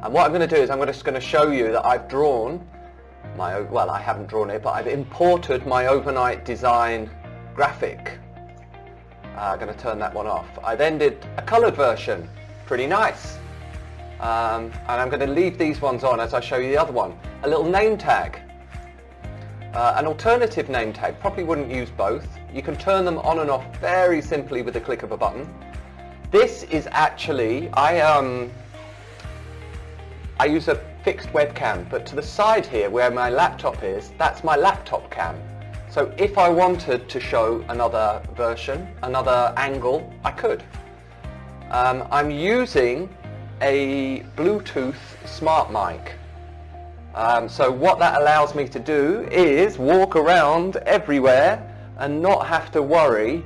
And what I'm going to do is I'm just going to show you that I've drawn my, well, I haven't drawn it, but I've imported my overnight design graphic. I'm going to turn that one off. I then did a coloured version, pretty nice. And I'm going to leave these ones on as I show you the other one. A little name tag, an alternative name tag. Probably wouldn't use both. You can turn them on and off very simply with the click of a button. This is actually, I use a fixed webcam, but to the side here where my laptop is, that's my laptop cam. So if I wanted to show another version, another angle, I could. I'm using a Bluetooth smart mic. So what that allows me to do is walk around everywhere and not have to worry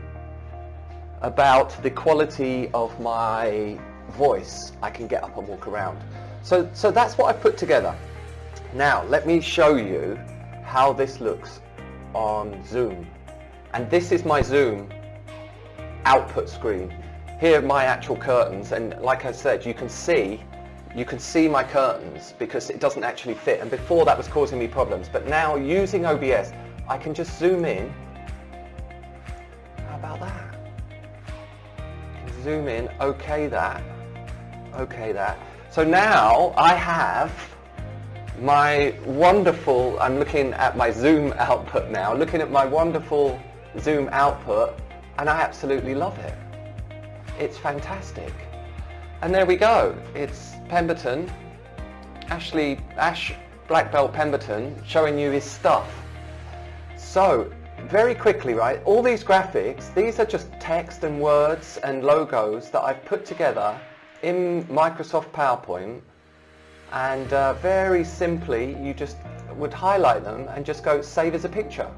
about the quality of my voice. I can get up and walk around. So that's what I put together. Now let me show you how this looks on Zoom. And this is my Zoom output screen. Here are my actual curtains, and like I said, you can see my curtains because it doesn't actually fit, and before that was causing me problems. But now using OBS, I can just zoom in. How about that? Zoom in, okay that. So now I have my wonderful, I'm looking at my Zoom output now, looking at my wonderful Zoom output, and I absolutely love it. It's fantastic. And there we go. It's Pemberton, Ash Black Belt Pemberton, showing you his stuff. So very quickly, right, all these graphics, these are just text and words and logos that I've put together in Microsoft PowerPoint, and very simply you just would highlight them and just go save as a picture,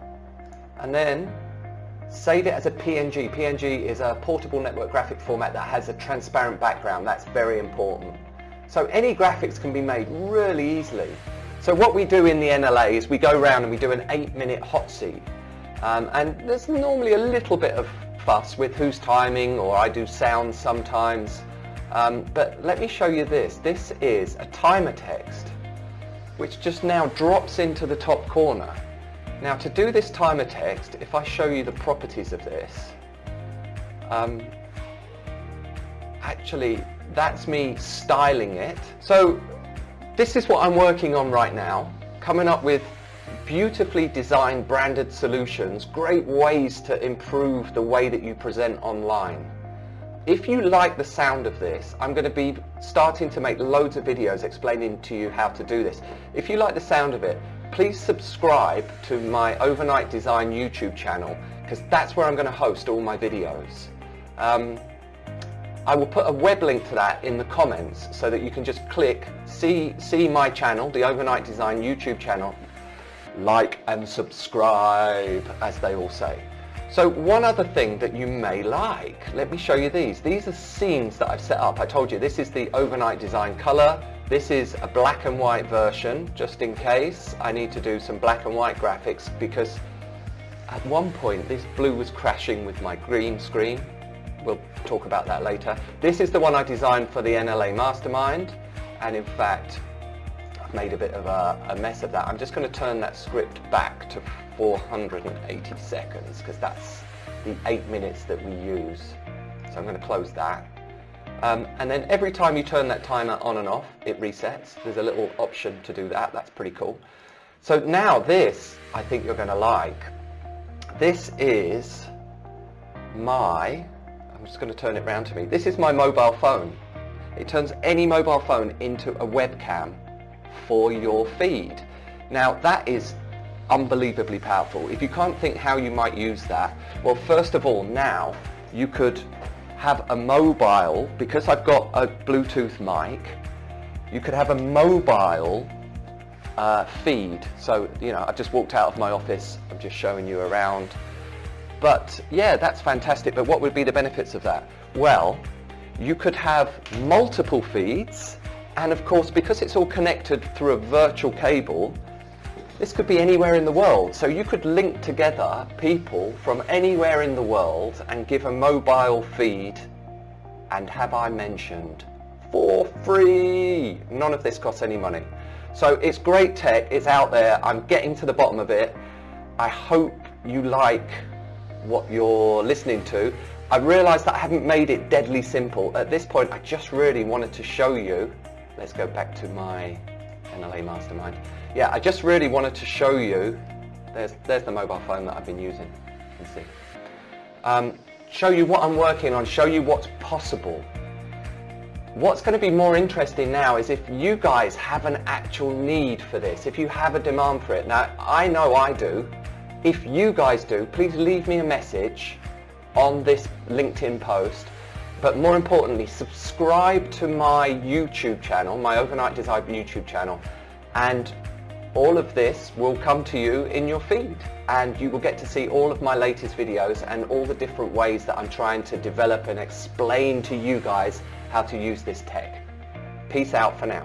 and then save it as a PNG. PNG is a portable network graphic format that has a transparent background. That's very important. So any graphics can be made really easily. So what we do in the NLA is we go around and we do an 8-minute hot seat, and there's normally a little bit of fuss with who's timing, or I do sound sometimes. But let me show you this. This is a timer text which just now drops into the top corner. Now to do this timer text, if I show you the properties of this, actually that's me styling it. So this is what I'm working on right now, coming up with beautifully designed branded solutions, great ways to improve the way that you present online. If you like the sound of this, I'm going to be starting to make loads of videos explaining to you how to do this. If you like the sound of it, please subscribe to my Overnight Design YouTube channel, because that's where I'm going to host all my videos. I will put a web link to that in the comments so that you can just click, see my channel, the Overnight Design YouTube channel, like and subscribe, as they all say. So one other thing that you may like, let me show you these. These are scenes that I've set up. I told you this is the Overnight Design color. This is a black and white version, just in case I need to do some black and white graphics, because at one point this blue was crashing with my green screen. We'll talk about that later. This is the one I designed for the NLA Mastermind, and in fact I've made a bit of a mess of that. I'm just going to turn that script back to 480 seconds because that's the 8 minutes that we use. So I'm going to close that. And then every time you turn that timer on and off, it resets. There's a little option to do that. That's pretty cool. So now this, I think you're going to like. This is my, I'm just going to turn it round to me. This is my mobile phone. It turns any mobile phone into a webcam for your feed. Now that is unbelievably powerful. If you can't think how you might use that, well, first of all, now you could have a mobile, because I've got a Bluetooth mic, you could have a mobile feed. So, you know, I've just walked out of my office, I'm just showing you around. But yeah, that's fantastic. But what would be the benefits of that? Well, you could have multiple feeds, and of course, because it's all connected through a virtual cable, this could be anywhere in the world. So you could link together people from anywhere in the world and give a mobile feed, and have I mentioned for free. None of this costs any money. So it's great tech, it's out there, I'm getting to the bottom of it. I hope you like what you're listening to. I realised that I haven't made it deadly simple. At this point, I just really wanted to show you, let's go back to my NLA Mastermind. Yeah, I just really wanted to show you, there's the mobile phone that I've been using, you can see. Show you what I'm working on, show you what's possible. What's going to be more interesting now is if you guys have an actual need for this, if you have a demand for it. Now, I know I do. If you guys do, please leave me a message on this LinkedIn post, but more importantly, subscribe to my YouTube channel, my Overnight Design YouTube channel, and all of this will come to you in your feed, and you will get to see all of my latest videos and all the different ways that I'm trying to develop and explain to you guys how to use this tech. Peace out for now.